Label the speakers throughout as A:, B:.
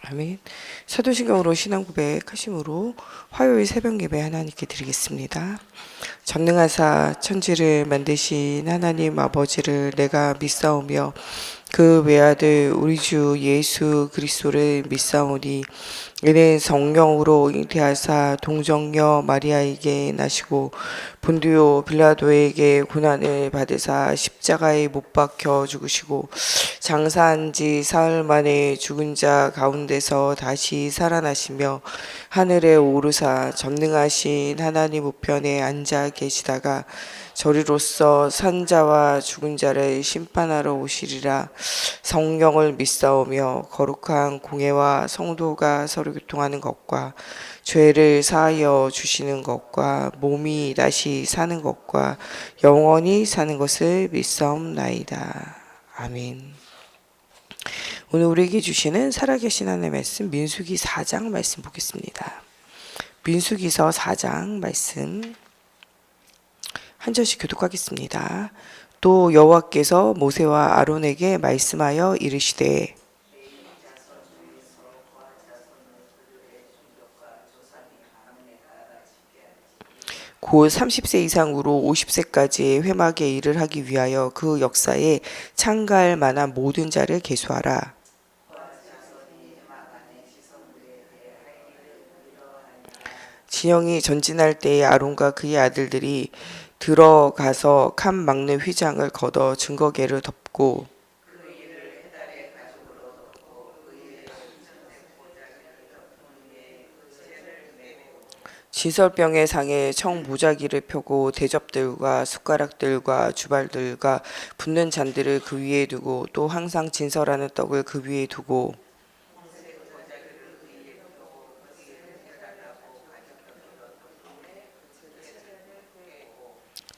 A: 아멘. 사도신경으로 신앙 고백하심으로 화요일 새벽 예배 하나님께 드리겠습니다. 전능하사 천지를 만드신 하나님 아버지를 내가 믿사오며 그 외아들 우리 주 예수 그리스도를 믿사오니 이는 성령으로 잉태하사 동정녀 마리아에게 나시고 본디오 빌라도에게 고난을 받으사 십자가에 못 박혀 죽으시고 장사한 지 사흘 만에 죽은 자 가운데서 다시 살아나시며 하늘에 오르사 전능하신 하나님 우편에 앉아 계시다가 저리로서 산자와 죽은 자를 심판하러 오시리라. 성령을 믿사오며 거룩한 공회와 성도가 서로 교통하는 것과 죄를 사하여 주시는 것과 몸이 다시 사는 것과 영원히 사는 것을 믿사옵나이다. 아멘. 오늘 우리에게 주시는 살아계신 하나님의 말씀 민수기 4장 말씀 보겠습니다. 민수기서 4장 말씀 한 절씩 교독하겠습니다. 또 여호와께서 모세와 아론에게 말씀하여 이르시되 곧 30세 이상으로 50세까지의 회막의 일을 하기 위하여 그 역사에 참가할 만한 모든 자를 계수하라. 진영이 전진할 때에 아론과 그의 아들들이 들어가서 칸 막는 휘장을 걷어 증거궤를 덮고 지설병의 상에 청보자기를 펴고 대접들과 숟가락들과 주발들과 붓는 잔들을 그 위에 두고 또 항상 진설하는 떡을 그 위에 두고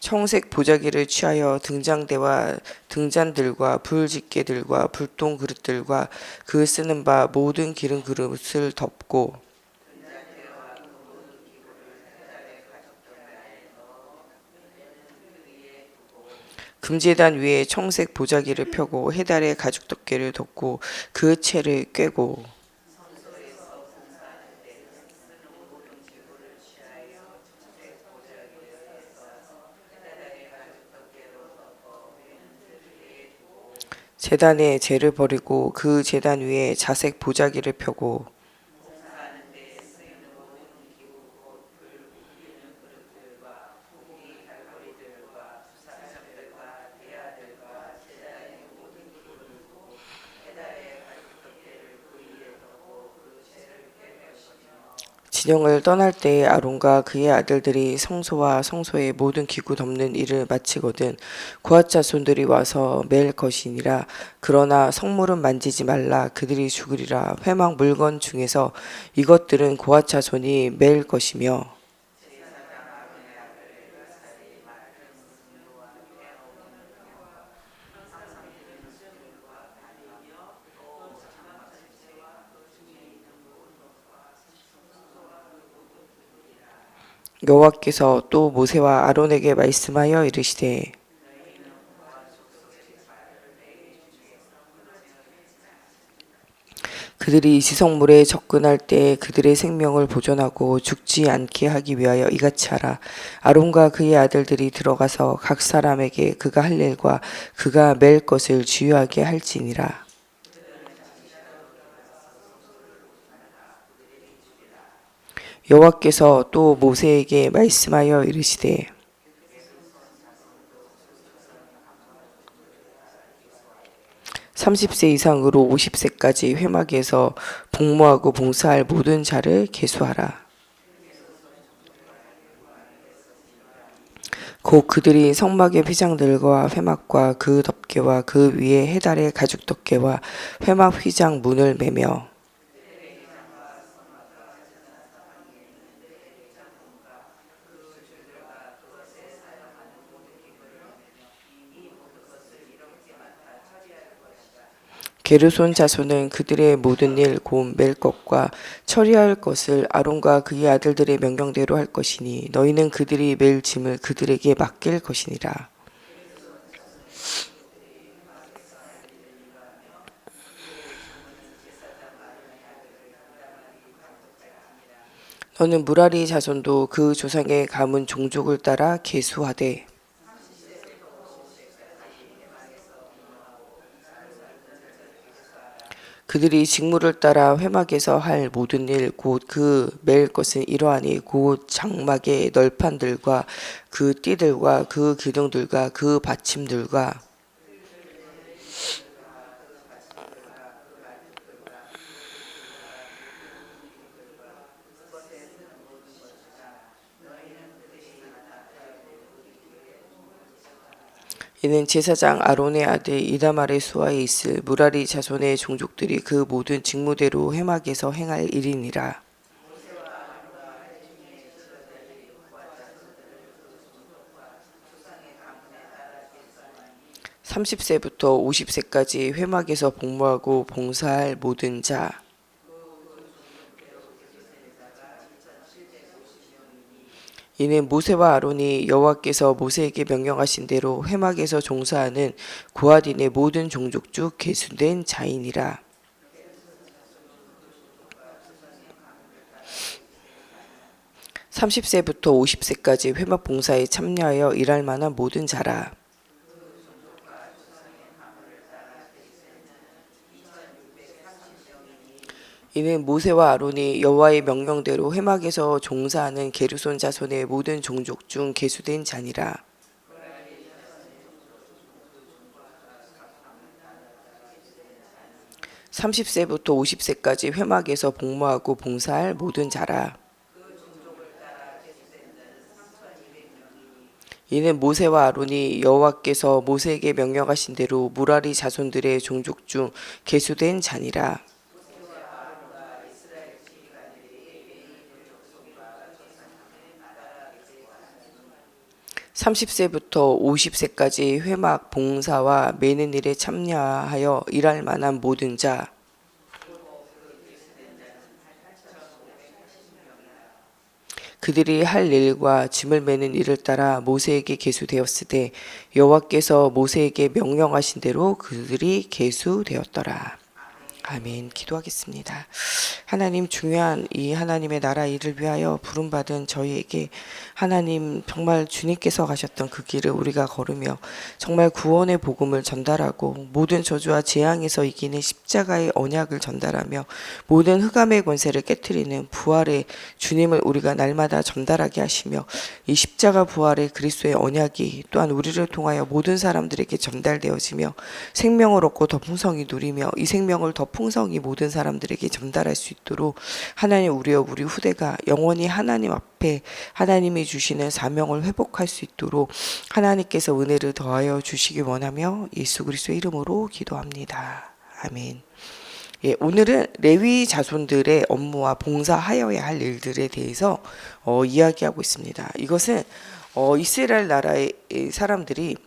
A: 청색 보자기를 취하여 등장대와 등잔들과 불집게들과 불똥 그릇들과 그 쓰는 바 모든 기름 그릇을 덮고 금제단 위에 청색 보자기를 펴고 해달의 가죽 덮개를 덮고 그 채를 꿰고 제단에 재를 버리고 그 제단 위에 자색 보자기를 펴고 진영을 떠날 때에 아론과 그의 아들들이 성소와 성소의 모든 기구 덮는 일을 마치거든 고앗 자손들이 와서 맬 것이니라. 그러나 성물은 만지지 말라. 그들이 죽으리라. 회막 물건 중에서 이것들은 고앗 자손이 맬 것이며 여호와께서 또 모세와 아론에게 말씀하여 이르시되 그들이 지성물에 접근할 때 그들의 생명을 보존하고 죽지 않게 하기 위하여 이같이 하라. 아론과 그의 아들들이 들어가서 각 사람에게 그가 할 일과 그가 맬 것을 주요하게 할지니라. 여호와께서 또 모세에게 말씀하여 이르시되 30세 이상으로 50세까지 회막에서 복무하고 봉사할 모든 자를 계수하라. 곧 그들이 성막의 휘장들과 회막과 그 덮개와 그 위에 해달의 가죽 덮개와 회막 휘장 문을 매며 게르손 자손은 그들의 모든 일 곧 맬 것과 처리할 것을 아론과 그의 아들들의 명령대로 할 것이니 너희는 그들이 맬 짐을 그들에게 맡길 것이니라. 너는 무라리 자손도 그 조상의 가문 종족을 따라 계수하되 그들이 직무를 따라 회막에서 할 모든 일 곧 그 맬 것은 이러하니 곧 장막의 널판들과 그 띠들과 그 기둥들과 그 받침들과 이는 제사장 아론의 아들 이다말의 수하에 있을 무라리 자손의 종족들이 그 모든 직무대로 회막에서 행할 일이니라. 30세부터 50세까지 회막에서 복무하고 봉사할 모든 자 이는 모세와 아론이 여호와께서 모세에게 명령하신 대로 회막에서 종사하는 고하딘의 모든 종족 중 계수된 자이니라. 30세부터 50세까지 회막 봉사에 참여하여 일할 만한 모든 자라. 이는 모세와 아론이 여호와의 명령대로 회막에서 종사하는 게르손 자손의 모든 종족 중 계수된 자니라. 30세부터 50세까지 회막에서 복무하고 봉사할 모든 자라. 이는 모세와 아론이 여호와께서 모세에게 명령하신 대로 무라리 자손들의 종족 중 계수된 자니라. 30세부터 50세까지 회막 봉사와 매는 일에 참여하여 일할 만한 모든 자 그들이 할 일과 짐을 매는 일을 따라 모세에게 계수되었으되 여호와께서 모세에게 명령하신 대로 그들이 계수되었더라. 아멘. 기도하겠습니다. 하나님, 중요한 이 하나님의 나라 일을 위하여 부름받은 저희에게 하나님 정말 주님께서 가셨던 그 길을 우리가 걸으며 정말 구원의 복음을 전달하고 모든 저주와 재앙에서 이기는 십자가의 언약을 전달하며 모든 흑암의 권세를 깨트리는 부활의 주님을 우리가 날마다 전달하게 하시며 이 십자가 부활의 그리스도의 언약이 또한 우리를 통하여 모든 사람들에게 전달되어지며 생명을 얻고 더 풍성히 누리며 이 생명을 더 풍성히 모든 사람들에게 전달할 수 있도록 하나님, 우리와 우리 후대가 영원히 하나님 앞에 하나님이 주시는 사명을 회복할 수 있도록 하나님께서 은혜를 더하여 주시기 원하며 예수 그리스도의 이름으로 기도합니다. 아멘. 예, 오늘은 레위 자손들의 업무와 봉사하여야 할 일들에 대해서 이야기하고 있습니다. 이것은 이스라엘 나라의 사람들이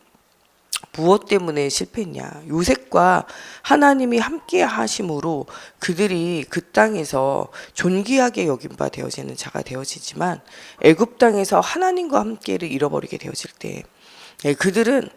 A: 무엇 때문에 실패했냐? 요셉과 하나님이 함께 하심으로 그들이 그 땅에서 존귀하게 여긴 바 되어지는 자가 되어지지만 애굽 땅에서 하나님과 함께를 잃어버리게 되어질 때 그들은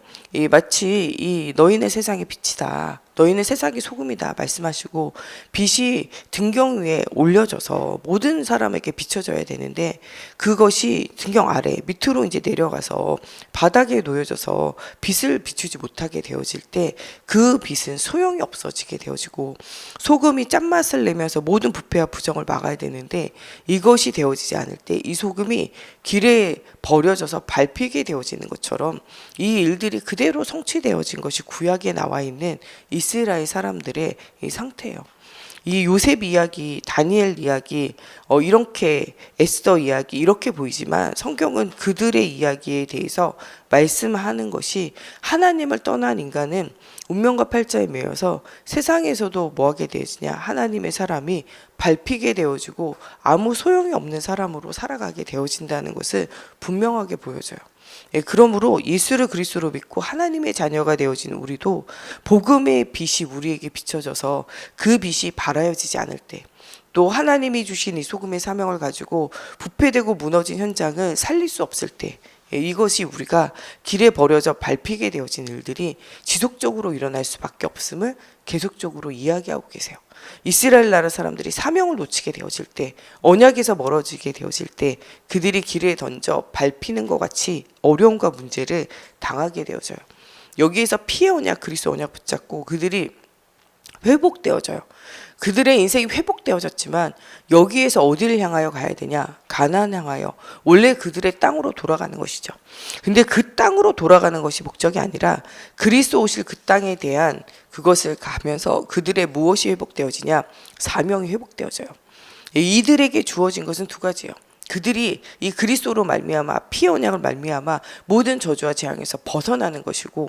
A: 마치 너희는 세상의 빛이다, 너희는 세상의 소금이다 말씀하시고 빛이 등경 위에 올려져서 모든 사람에게 비춰져야 되는데 그것이 등경 아래 밑으로 이제 내려가서 바닥에 놓여져서 빛을 비추지 못하게 되어질 때 그 빛은 소용이 없어지게 되어지고 소금이 짠맛을 내면서 모든 부패와 부정을 막아야 되는데 이것이 되어지지 않을 때 이 소금이 길에 버려져서 밟히게 되어지는 것처럼 이 일들이 그대로 성취되어진 것이 구약에 나와 있는 이스라엘 사람들의 이 상태예요. 이 요셉 이야기, 다니엘 이야기, 이렇게 에스더 이야기 이렇게 보이지만 성경은 그들의 이야기에 대해서 말씀하는 것이 하나님을 떠난 인간은 운명과 팔자에 매여서 세상에서도 뭐하게 되어지냐, 하나님의 사람이 밟히게 되어지고 아무 소용이 없는 사람으로 살아가게 되어진다는 것을 분명하게 보여줘요. 그러므로 예수를 그리스도로 믿고 하나님의 자녀가 되어진 우리도 복음의 빛이 우리에게 비춰져서 그 빛이 발하여지지 않을 때, 또 하나님이 주신 이 소금의 사명을 가지고 부패되고 무너진 현장을 살릴 수 없을 때, 이것이 우리가 길에 버려져 밟히게 되어진 일들이 지속적으로 일어날 수밖에 없음을 계속적으로 이야기하고 계세요. 이스라엘 나라 사람들이 사명을 놓치게 되어질 때, 언약에서 멀어지게 되어질 때 그들이 길에 던져 밟히는 것 같이 어려움과 문제를 당하게 되어져요. 여기에서 피의 언약, 그리스도 언약 붙잡고 그들이 회복되어져요. 그들의 인생이 회복되어졌지만 여기에서 어디를 향하여 가야 되냐? 가나안 향하여 원래 그들의 땅으로 돌아가는 것이죠. 근데 그 땅으로 돌아가는 것이 목적이 아니라 그리스도 오실 그 땅에 대한 그것을 가면서 그들의 무엇이 회복되어지냐? 사명이 회복되어져요. 이들에게 주어진 것은 두 가지예요. 그들이 이 그리스도로 말미암아 피의 언약을 말미암아 모든 저주와 재앙에서 벗어나는 것이고,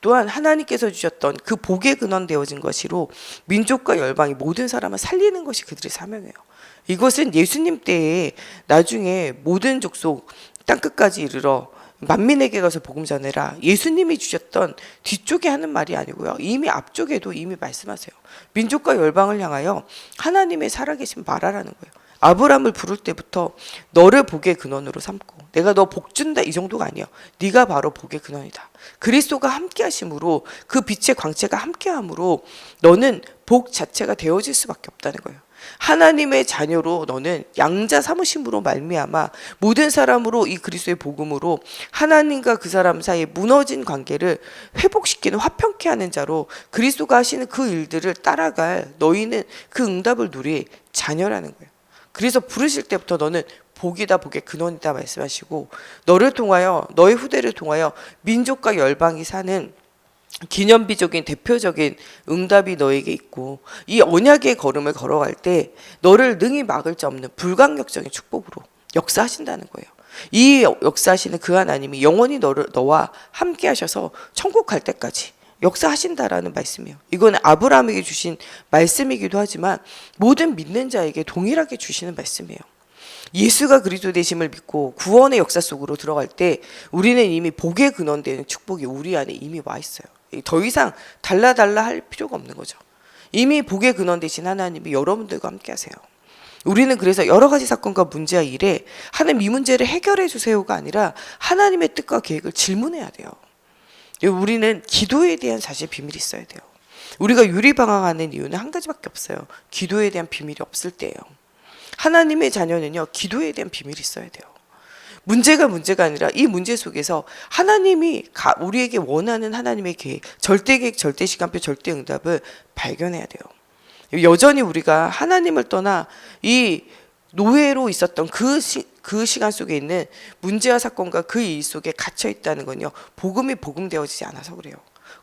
A: 또한 하나님께서 주셨던 그 복에 근원되어진 것이로 민족과 열방이 모든 사람을 살리는 것이 그들의 사명이에요. 이것은 예수님 때에 나중에 모든 족속 땅끝까지 이르러 만민에게 가서 복음 전해라, 예수님이 주셨던 뒤쪽에 하는 말이 아니고요. 이미 앞쪽에도 이미 말씀하세요. 민족과 열방을 향하여 하나님의 살아계신 말하라는 거예요. 아브라함을 부를 때부터 너를 복의 근원으로 삼고 내가 너 복 준다 이 정도가 아니야. 네가 바로 복의 근원이다. 그리스도가 함께 하심으로 그 빛의 광채가 함께 함으로 너는 복 자체가 되어질 수밖에 없다는 거예요. 하나님의 자녀로 너는 양자 삼으심으로 말미암아 모든 사람으로 이 그리스도의 복음으로 하나님과 그 사람 사이에 무너진 관계를 회복시키는 화평케 하는 자로 그리스도가 하시는 그 일들을 따라갈 너희는 그 응답을 누릴 자녀라는 거예요. 그래서 부르실 때부터 너는 복이다, 복의 근원이다 말씀하시고, 너를 통하여 너의 후대를 통하여 민족과 열방이 사는 기념비적인 대표적인 응답이 너에게 있고, 이 언약의 걸음을 걸어갈 때 너를 능히 막을 자 없는 불강력적인 축복으로 역사하신다는 거예요. 이 역사하시는 그 하나님이 영원히 너와 함께 하셔서 천국 갈 때까지 역사하신다라는 말씀이에요. 이건 아브라함에게 주신 말씀이기도 하지만 모든 믿는 자에게 동일하게 주시는 말씀이에요. 예수가 그리스도 되심을 믿고 구원의 역사 속으로 들어갈 때 우리는 이미 복의 근원되는 축복이 우리 안에 이미 와 있어요. 더 이상 달라 할 필요가 없는 거죠. 이미 복의 근원 되신 하나님이 여러분들과 함께 하세요. 우리는 그래서 여러 가지 사건과 문제와 일에 하나님 이 문제를 해결해 주세요가 아니라 하나님의 뜻과 계획을 질문해야 돼요. 우리는 기도에 대한 사실 비밀이 있어야 돼요. 우리가 유리방황하는 이유는 한 가지밖에 없어요. 기도에 대한 비밀이 없을 때예요. 하나님의 자녀는요, 기도에 대한 비밀이 있어야 돼요. 문제가 아니라 이 문제 속에서 하나님이 우리에게 원하는 하나님의 계획, 절대 계획, 절대 시간표, 절대 응답을 발견해야 돼요. 여전히 우리가 하나님을 떠나 이 노예로 있었던 그 시간 속에 있는 문제와 사건과 그 일 속에 갇혀 있다는 건요, 복음이 복음되어지지 않아서 그래요.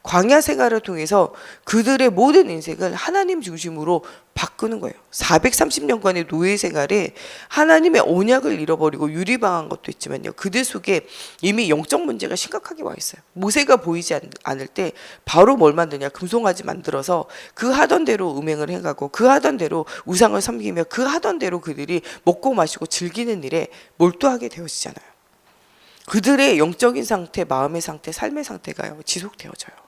A: 광야 생활을 통해서 그들의 모든 인생을 하나님 중심으로 바꾸는 거예요. 430년간의 노예 생활에 하나님의 언약을 잃어버리고 유리방한 것도 있지만요, 그들 속에 이미 영적 문제가 심각하게 와 있어요. 모세가 보이지 않을 때 바로 뭘 만드냐, 금송아지 만들어서 그 하던 대로 음행을 해가고 그 하던 대로 우상을 섬기며 그 하던 대로 그들이 먹고 마시고 즐기는 일에 몰두하게 되어지잖아요. 그들의 영적인 상태, 마음의 상태, 삶의 상태가요, 지속되어져요.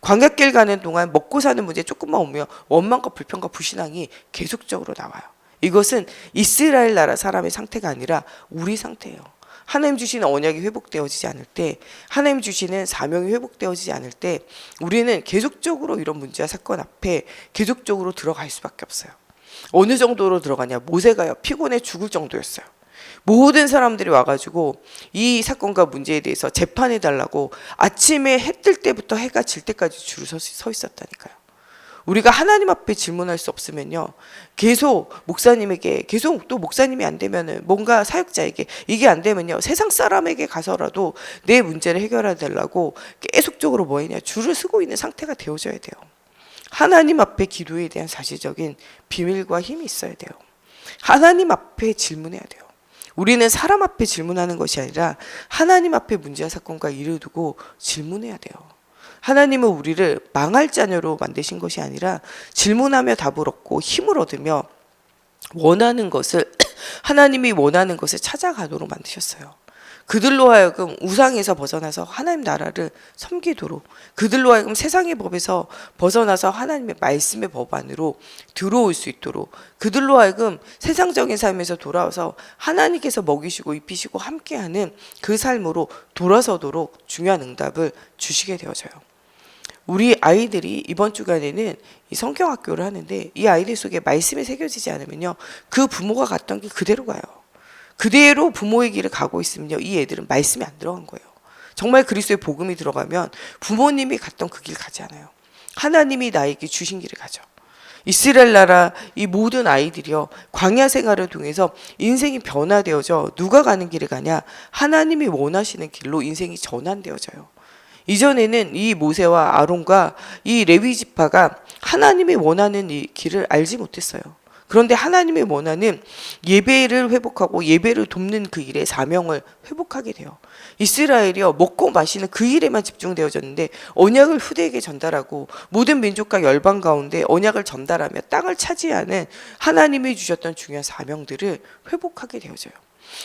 A: 광야길 가는 동안 먹고 사는 문제 조금만 오면 원망과 불평과 불신앙이 계속적으로 나와요. 이것은 이스라엘 나라 사람의 상태가 아니라 우리 상태예요. 하나님 주시는 언약이 회복되어지지 않을 때, 하나님 주시는 사명이 회복되어지지 않을 때 우리는 계속적으로 이런 문제와 사건 앞에 계속적으로 들어갈 수밖에 없어요. 어느 정도로 들어가냐, 모세가요, 피곤해 죽을 정도였어요. 모든 사람들이 와가지고 이 사건과 문제에 대해서 재판해달라고 아침에 해 뜰 때부터 해가 질 때까지 줄을 서 있었다니까요. 우리가 하나님 앞에 질문할 수 없으면요, 계속 목사님에게, 계속 또 목사님이 안 되면은 뭔가 사역자에게, 이게 안 되면요 세상 사람에게 가서라도 내 문제를 해결해 달라고 계속적으로 뭐 했냐, 줄을 서고 있는 상태가 되어져야 돼요. 하나님 앞에 기도에 대한 사실적인 비밀과 힘이 있어야 돼요. 하나님 앞에 질문해야 돼요. 우리는 사람 앞에 질문하는 것이 아니라 하나님 앞에 문제와 사건과 일을 두고 질문해야 돼요. 하나님은 우리를 망할 자녀로 만드신 것이 아니라 질문하며 답을 얻고 힘을 얻으며 원하는 것을 하나님이 원하는 것을 찾아가도록 만드셨어요. 그들로 하여금 우상에서 벗어나서 하나님 나라를 섬기도록, 그들로 하여금 세상의 법에서 벗어나서 하나님의 말씀의 법 안으로 들어올 수 있도록, 그들로 하여금 세상적인 삶에서 돌아와서 하나님께서 먹이시고 입히시고 함께하는 그 삶으로 돌아서도록 중요한 응답을 주시게 되어져요. 우리 아이들이 이번 주간에는 이 성경학교를 하는데, 이 아이들 속에 말씀이 새겨지지 않으면요, 그 부모가 갔던 길 그대로 가요. 그대로 부모의 길을 가고 있으면요, 이 애들은 말씀이 안 들어간 거예요. 정말 그리스도의 복음이 들어가면 부모님이 갔던 그 길 가지 않아요. 하나님이 나에게 주신 길을 가죠. 이스라엘 나라 이 모든 아이들이요, 광야 생활을 통해서 인생이 변화되어져 누가 가는 길을 가냐? 하나님이 원하시는 길로 인생이 전환되어져요. 이전에는 이 모세와 아론과 이 레위 지파가 하나님이 원하는 이 길을 알지 못했어요. 그런데 하나님이 원하는 예배를 회복하고 예배를 돕는 그 일의 사명을 회복하게 돼요. 이스라엘이요, 먹고 마시는 그 일에만 집중되어졌는데 언약을 후대에게 전달하고 모든 민족과 열방 가운데 언약을 전달하며 땅을 차지하는 하나님이 주셨던 중요한 사명들을 회복하게 되어져요.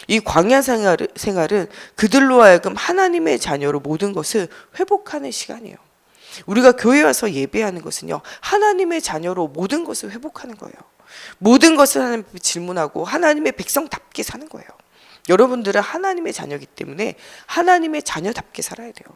A: 이 광야 생활은 그들로 하여금 하나님의 자녀로 모든 것을 회복하는 시간이에요. 우리가 교회에 와서 예배하는 것은요, 하나님의 자녀로 모든 것을 회복하는 거예요. 모든 것을 하나님 앞에 질문하고 하나님의 백성답게 사는 거예요. 여러분들은 하나님의 자녀이기 때문에 하나님의 자녀답게 살아야 돼요.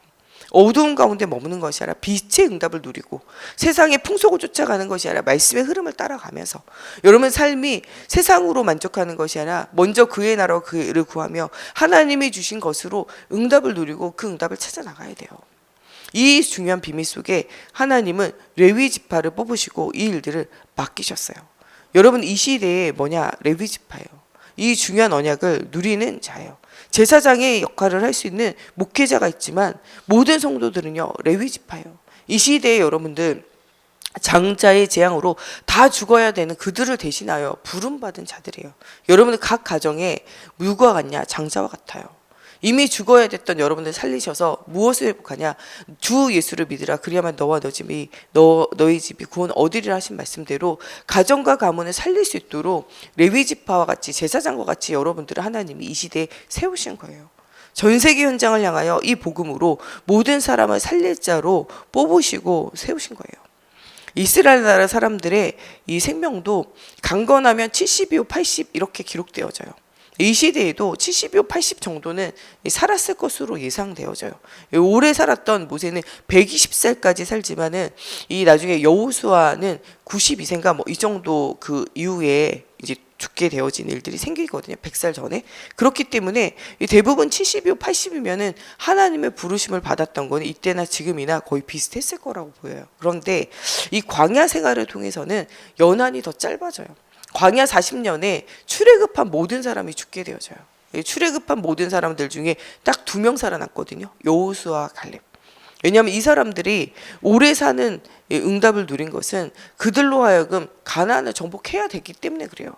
A: 어두운 가운데 머무는 것이 아니라 빛의 응답을 누리고 세상의 풍속을 쫓아가는 것이 아니라 말씀의 흐름을 따라가면서, 여러분 삶이 세상으로 만족하는 것이 아니라 먼저 그의 나라와 그를 구하며 하나님이 주신 것으로 응답을 누리고 그 응답을 찾아 나가야 돼요. 이 중요한 비밀 속에 하나님은 레위 지파를 뽑으시고 이 일들을 맡기셨어요. 여러분, 이 시대에 뭐냐? 레위 지파예요. 이 중요한 언약을 누리는 자예요. 제사장의 역할을 할 수 있는 목회자가 있지만 모든 성도들은요, 레위 지파예요. 이 시대에 여러분들 장자의 재앙으로 다 죽어야 되는 그들을 대신하여 부름받은 자들이에요. 여러분들 각 가정에 누구와 같냐? 장자와 같아요. 이미 죽어야 됐던 여러분들 살리셔서 무엇을 회복하냐? 주 예수를 믿으라. 그리야만 너와 너희 집이 구원 얻으리라 하신 말씀대로 가정과 가문을 살릴 수 있도록 레위 지파와 같이, 제사장과 같이 여러분들을 하나님이 이 시대에 세우신 거예요. 전 세계 현장을 향하여 이 복음으로 모든 사람을 살릴 자로 뽑으시고 세우신 거예요. 이스라엘 나라 사람들의 이 생명도 강건하면 70이요 80 이렇게 기록되어져요. 이 시대에도 70이요 80 정도는 살았을 것으로 예상되어져요. 오래 살았던 모세는 120살까지 살지만은 이 나중에 여호수아는 92세인가 뭐 이 정도 그 이후에 이제 죽게 되어진 일들이 생기거든요. 100살 전에. 그렇기 때문에 대부분 70이요 80이면은 하나님의 부르심을 받았던 거는 이때나 지금이나 거의 비슷했을 거라고 보여요. 그런데 이 광야 생활을 통해서는 연한이 더 짧아져요. 광야 40년에 출애굽한 모든 사람이 죽게 되어져요. 출애굽한 모든 사람들 중에 딱 2명 살아났거든요. 여호수아와 갈렙. 왜냐하면 이 사람들이 오래 사는 응답을 누린 것은 그들로 하여금 가나안을 정복해야 됐기 때문에 그래요.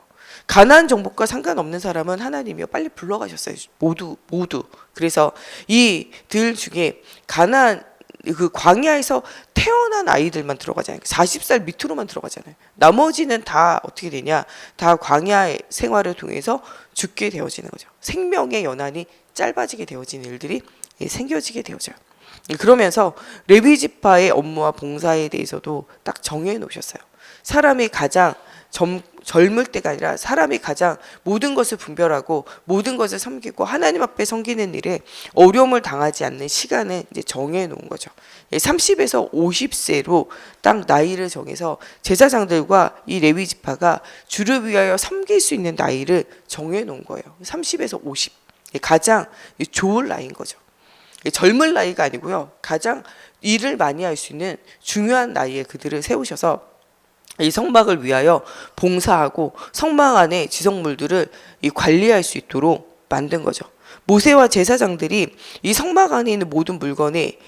A: 가나안 정복과 상관없는 사람은 하나님이요 빨리 불러가셨어요. 모두. 그래서 이들 중에 가나안 그 광야에서 태어난 아이들만 들어가잖아요. 40살 밑으로만 들어가잖아요. 나머지는 다 어떻게 되냐? 다 광야 생활을 통해서 죽게 되어지는 거죠. 생명의 연한이 짧아지게 되어진 일들이 생겨지게 되어져요. 그러면서 레위 지파의 업무와 봉사에 대해서도 딱 정해 놓으셨어요. 사람이 가장 젊을 때가 아니라 사람이 가장 모든 것을 분별하고 모든 것을 섬기고 하나님 앞에 섬기는 일에 어려움을 당하지 않는 시간을 이제 정해 놓은 거죠. 30에서 50세로 딱 나이를 정해서 제사장들과 이 레위 지파가 주를 위하여 섬길 수 있는 나이를 정해 놓은 거예요. 30에서 50. 가장 좋을 나이인 거죠. 젊을 나이가 아니고요. 가장 일을 많이 할 수 있는 중요한 나이에 그들을 세우셔서 이 성막을 위하여 봉사하고 성막 안에 지성물들을 관리할 수 있도록 만든 거죠. 모세와 제사장들이 이 성막 안에 있는 모든 물건에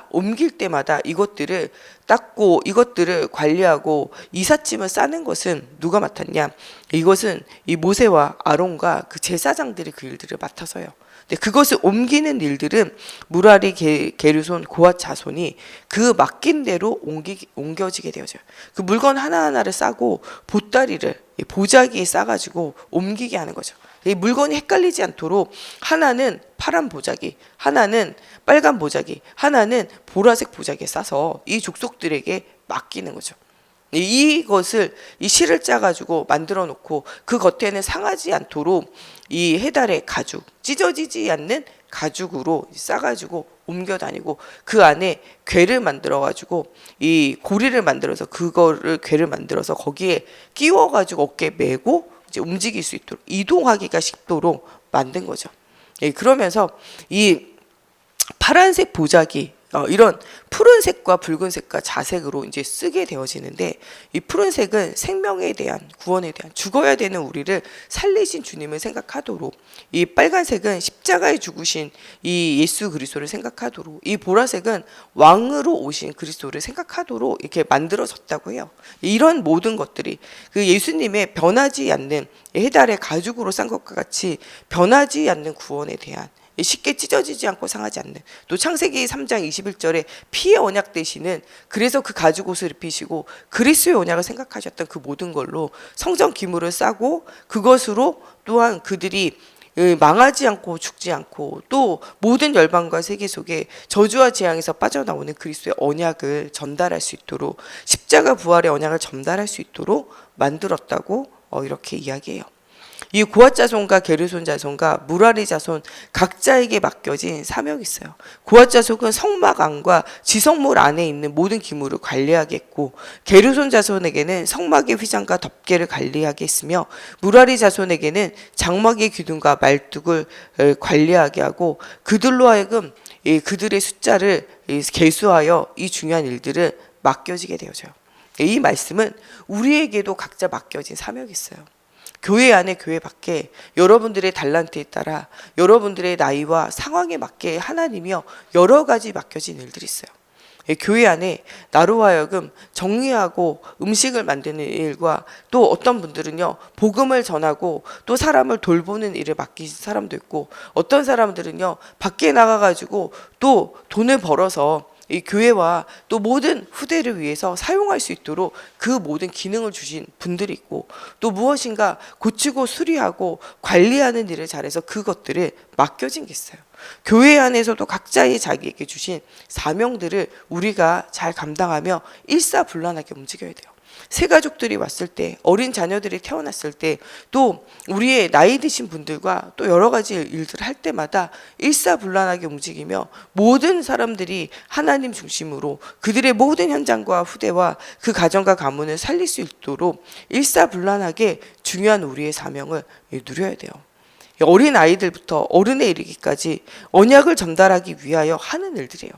A: 옮길 때마다 이것들을 닦고 이것들을 관리하고 이삿짐을 싸는 것은 누가 맡았냐? 이것은 이 모세와 아론과 그 제사장들이 그 일들을 맡아서요. 근데 그것을 옮기는 일들은 무라리, 게르손, 고앗 자손이 그 맡긴 대로 옮겨지게 되어져요. 그 물건 하나하나를 싸고 보따리를 보자기에 싸가지고 옮기게 하는 거죠. 이 물건이 헷갈리지 않도록 하나는 파란 보자기, 하나는 빨간 보자기, 하나는 보라색 보자기에 싸서 이 족속들에게 맡기는 거죠. 이것을 이 실을 짜가지고 만들어 놓고 그 겉에는 상하지 않도록 이 해달의 가죽, 찢어지지 않는 가죽으로 싸가지고 옮겨 다니고 그 안에 궤를 만들어 가지고 이 고리를 만들어서 그거를 궤를 만들어서 거기에 끼워 가지고 어깨에 메고 이제 움직일 수 있도록 이동하기가 쉽도록 만든 거죠. 예, 그러면서 이 파란색 보자기 이런 푸른색과 붉은색과 자색으로 이제 쓰게 되어지는데 이 푸른색은 생명에 대한 구원에 대한 죽어야 되는 우리를 살리신 주님을 생각하도록 이 빨간색은 십자가에 죽으신 이 예수 그리스도를 생각하도록 이 보라색은 왕으로 오신 그리스도를 생각하도록 이렇게 만들어졌다고 해요. 이런 모든 것들이 그 예수님의 변하지 않는 해달의 가죽으로 싼 것과 같이 변하지 않는 구원에 대한 쉽게 찢어지지 않고 상하지 않는 또 창세기 3장 21절에 피의 언약 되시는 그래서 그 가죽 옷을 입히시고 그리스도의 언약을 생각하셨던 그 모든 걸로 성전 기물을 싸고 그것으로 또한 그들이 망하지 않고 죽지 않고 또 모든 열방과 세계 속에 저주와 재앙에서 빠져나오는 그리스도의 언약을 전달할 수 있도록 십자가 부활의 언약을 전달할 수 있도록 만들었다고 이렇게 이야기해요. 이 고앗 자손과 게르손 자손과 무라리 자손 각자에게 맡겨진 사명이 있어요. 고앗 자손은 성막 안과 지성물 안에 있는 모든 기물을 관리하겠고 게르손 자손에게는 성막의 휘장과 덮개를 관리하게 했으며 무라리 자손에게는 장막의 기둥과 말뚝을 관리하게 하고 그들로 하여금 그들의 숫자를 계수하여 이 중요한 일들을 맡겨지게 되어져요. 이 말씀은 우리에게도 각자 맡겨진 사명이 있어요. 교회 안에 교회 밖에 여러분들의 달란트에 따라 여러분들의 나이와 상황에 맞게 하나님이여 여러 가지 맡겨진 일들이 있어요. 교회 안에 나로 하여금 정리하고 음식을 만드는 일과 또 어떤 분들은요 복음을 전하고 또 사람을 돌보는 일을 맡긴 사람도 있고 어떤 사람들은요 밖에 나가가지고 또 돈을 벌어서 이 교회와 또 모든 후대를 위해서 사용할 수 있도록 그 모든 기능을 주신 분들이 있고 또 무엇인가 고치고 수리하고 관리하는 일을 잘해서 그것들을 맡겨진 게 있어요. 교회 안에서도 각자의 자기에게 주신 사명들을 우리가 잘 감당하며 일사불란하게 움직여야 돼요. 새 가족들이 왔을 때, 어린 자녀들이 태어났을 때, 또 우리의 나이 드신 분들과 또 여러 가지 일들을 할 때마다 일사불란하게 움직이며 모든 사람들이 하나님 중심으로 그들의 모든 현장과 후대와 그 가정과 가문을 살릴 수 있도록 일사불란하게 중요한 우리의 사명을 누려야 돼요. 어린 아이들부터 어른에 이르기까지 언약을 전달하기 위하여 하는 일들이에요.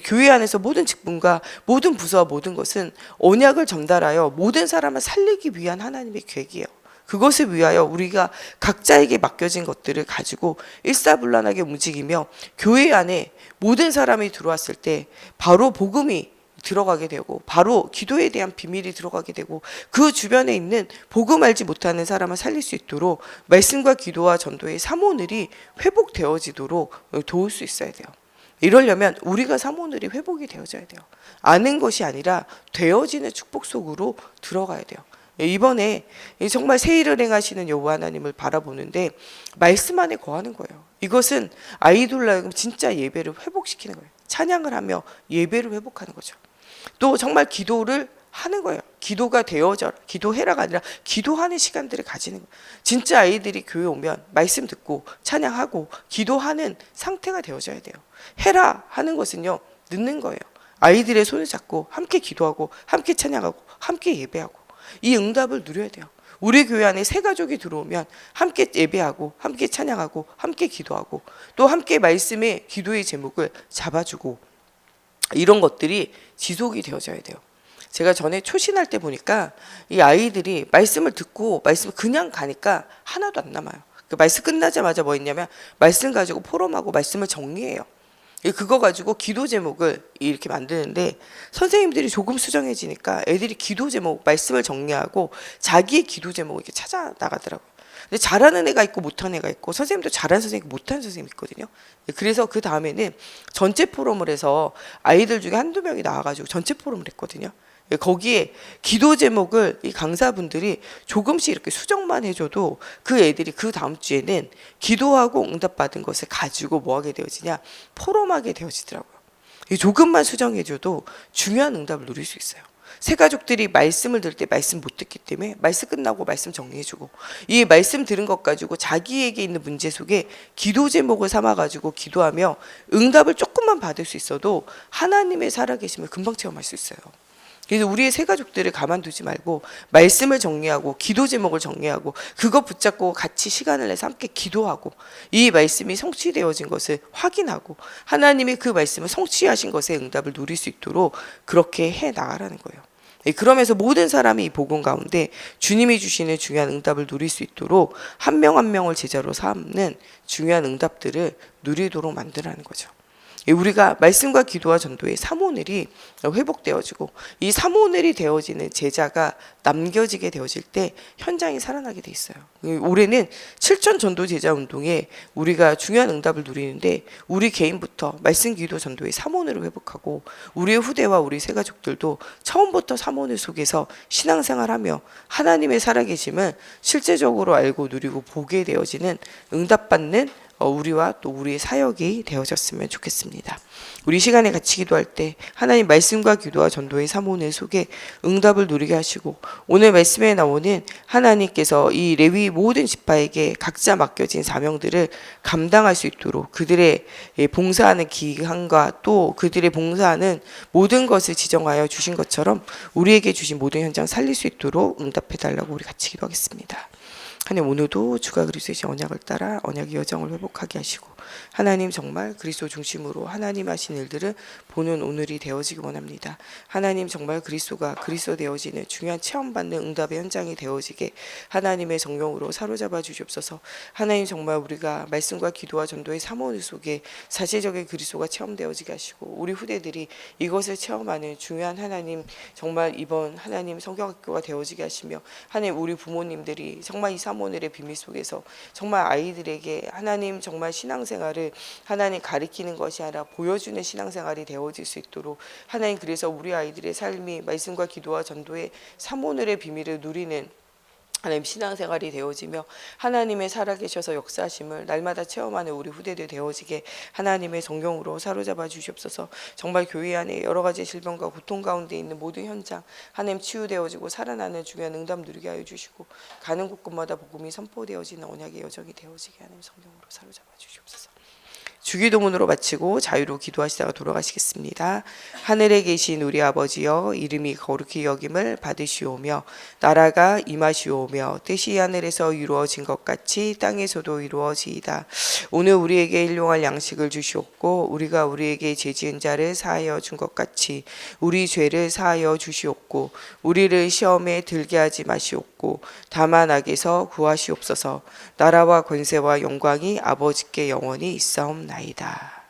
A: 교회 안에서 모든 직분과 모든 부서와 모든 것은 언약을 전달하여 모든 사람을 살리기 위한 하나님의 계획이에요. 그것을 위하여 우리가 각자에게 맡겨진 것들을 가지고 일사불란하게 움직이며 교회 안에 모든 사람이 들어왔을 때 바로 복음이 들어가게 되고 바로 기도에 대한 비밀이 들어가게 되고 그 주변에 있는 복음 알지 못하는 사람을 살릴 수 있도록 말씀과 기도와 전도의 사모늘이 회복되어지도록 도울 수 있어야 돼요. 이러려면 우리가 사모늘이 회복이 되어져야 돼요. 아는 것이 아니라 되어지는 축복 속으로 들어가야 돼요. 이번에 정말 새 일을 행하시는 여호와 하나님을 바라보는데 말씀 안에 거하는 거예요. 이것은 아이돌로 하여금 진짜 예배를 회복시키는 거예요. 찬양을 하며 예배를 회복하는 거죠. 또 정말 기도를 하는 거예요. 기도가 되어져라. 기도해라가 아니라 기도하는 시간들을 가지는 거예요. 진짜 아이들이 교회 오면 말씀 듣고 찬양하고 기도하는 상태가 되어져야 돼요. 해라 하는 것은요 늦는 거예요. 아이들의 손을 잡고 함께 기도하고 함께 찬양하고 함께 예배하고 이 응답을 누려야 돼요. 우리 교회 안에 새 가족이 들어오면 함께 예배하고 함께 찬양하고 함께 기도하고 또 함께 말씀의 기도의 제목을 잡아주고 이런 것들이 지속이 되어져야 돼요. 제가 전에 초신할 때 보니까 이 아이들이 말씀을 듣고 말씀을 그냥 가니까 하나도 안 남아요. 그 말씀 끝나자마자 뭐 했냐면 말씀 가지고 포럼하고 말씀을 정리해요. 그거 가지고 기도 제목을 이렇게 만드는데 선생님들이 조금 수정해지니까 애들이 기도 제목, 말씀을 정리하고 자기의 기도 제목을 이렇게 찾아 나가더라고요. 근데 잘하는 애가 있고 못하는 애가 있고 선생님도 잘하는 선생님, 못하는 선생님이 있거든요. 그래서 그 다음에는 전체 포럼을 해서 아이들 중에 한두 명이 나와가지고 전체 포럼을 했거든요. 거기에 기도 제목을 이 강사분들이 조금씩 이렇게 수정만 해줘도 그 애들이 그 다음 주에는 기도하고 응답받은 것을 가지고 뭐 하게 되어지냐, 포럼하게 되어지더라고요. 조금만 수정해줘도 중요한 응답을 누릴 수 있어요. 새 가족들이 말씀을 들을 때 말씀 못 듣기 때문에 말씀 끝나고 말씀 정리해주고, 이 말씀 들은 것 가지고 자기에게 있는 문제 속에 기도 제목을 삼아가지고 기도하며 응답을 조금만 받을 수 있어도 하나님의 살아계심을 금방 체험할 수 있어요. 그래서 우리의 새 가족들을 가만두지 말고 말씀을 정리하고 기도 제목을 정리하고 그거 붙잡고 같이 시간을 내서 함께 기도하고, 이 말씀이 성취되어진 것을 확인하고 하나님이 그 말씀을 성취하신 것에 응답을 누릴 수 있도록 그렇게 해 나가라는 거예요. 그러면서 모든 사람이 이 복음 가운데 주님이 주시는 중요한 응답을 누릴 수 있도록 한 명 한 명을 제자로 삼는 중요한 응답들을 누리도록 만드라는 거죠. 우리가 말씀과 기도와 전도의 삼오늘이 회복되어지고, 이 삼오늘이 되어지는 제자가 남겨지게 되어질 때 현장이 살아나게 돼 있어요. 올해는 7천 전도 제자 운동에 우리가 중요한 응답을 누리는데, 우리 개인부터 말씀, 기도, 전도의 삼오늘을 회복하고 우리의 후대와 우리 새 가족들도 처음부터 삼오늘 속에서 신앙생활하며 하나님의 살아계심을 실제적으로 알고 누리고 보게 되어지는 응답받는 우리와 또 우리의 사역이 되어졌으면 좋겠습니다. 우리 시간에 같이 기도할 때 하나님 말씀과 기도와 전도의 삼오늘 속에 응답을 누리게 하시고, 오늘 말씀에 나오는 하나님께서 이 레위 모든 지파에게 각자 맡겨진 사명들을 감당할 수 있도록 그들의 봉사하는 기한과 또 그들의 봉사하는 모든 것을 지정하여 주신 것처럼 우리에게 주신 모든 현장 살릴 수 있도록 응답해달라고 우리 같이 기도하겠습니다. 하나님, 오늘도 주가 그리스도의 언약을 따라 언약의 여정을 회복하게 하시고, 하나님 정말 그리스도 중심으로 하나님 하신 일들을 보는 오늘이 되어지기 원합니다. 하나님 정말 그리스도가 그리스도 되어지는 중요한 체험받는 응답의 현장이 되어지게 하나님의 성령으로 사로잡아 주시옵소서. 하나님 정말 우리가 말씀과 기도와 전도의 삼오늘 속에 사실적인 그리스도가 체험되어지게 하시고, 우리 후대들이 이것을 체험하는 중요한 하나님 정말 이번 하나님 성경학교가 되어지게 하시며, 하나님 우리 부모님들이 정말 이 삼오늘의 비밀 속에서 정말 아이들에게 하나님 정말 신앙생활을 하나님 가리키는 것이 아니라 보여주는 신앙생활이 되어질 수 있도록 하나님, 그래서 우리 아이들의 삶이 말씀과 기도와 전도의 삼오늘의 비밀을 누리는 하나님 신앙생활이 되어지며 하나님의 살아계셔서 역사하심을 날마다 체험하는 우리 후대들 되어지게 하나님의 성령으로 사로잡아 주시옵소서. 정말 교회 안에 여러 가지 질병과 고통 가운데 있는 모든 현장 하나님 치유되어지고 살아나는 중요한 응답 누리게 하여 주시고, 가는 곳곳마다 복음이 선포되어지는 언약의 여정이 되어지게 하나님 성령으로 사로잡아 주시옵소서. 주기도문으로 마치고 자유로 기도하시다가 돌아가시겠습니다. 하늘에 계신 우리 아버지여, 이름이 거룩히 여김을 받으시오며 나라가 임하시오며 뜻이 하늘에서 이루어진 것 같이 땅에서도 이루어지이다. 오늘 우리에게 일용할 양식을 주시옵고, 우리가 우리에게 죄지은 자를 사하여 준 것 같이 우리 죄를 사하여 주시옵고, 우리를 시험에 들게 하지 마시옵고 다만 악에서 구하시옵소서. 나라와 권세와 영광이 아버지께 영원히 있사옵나이다.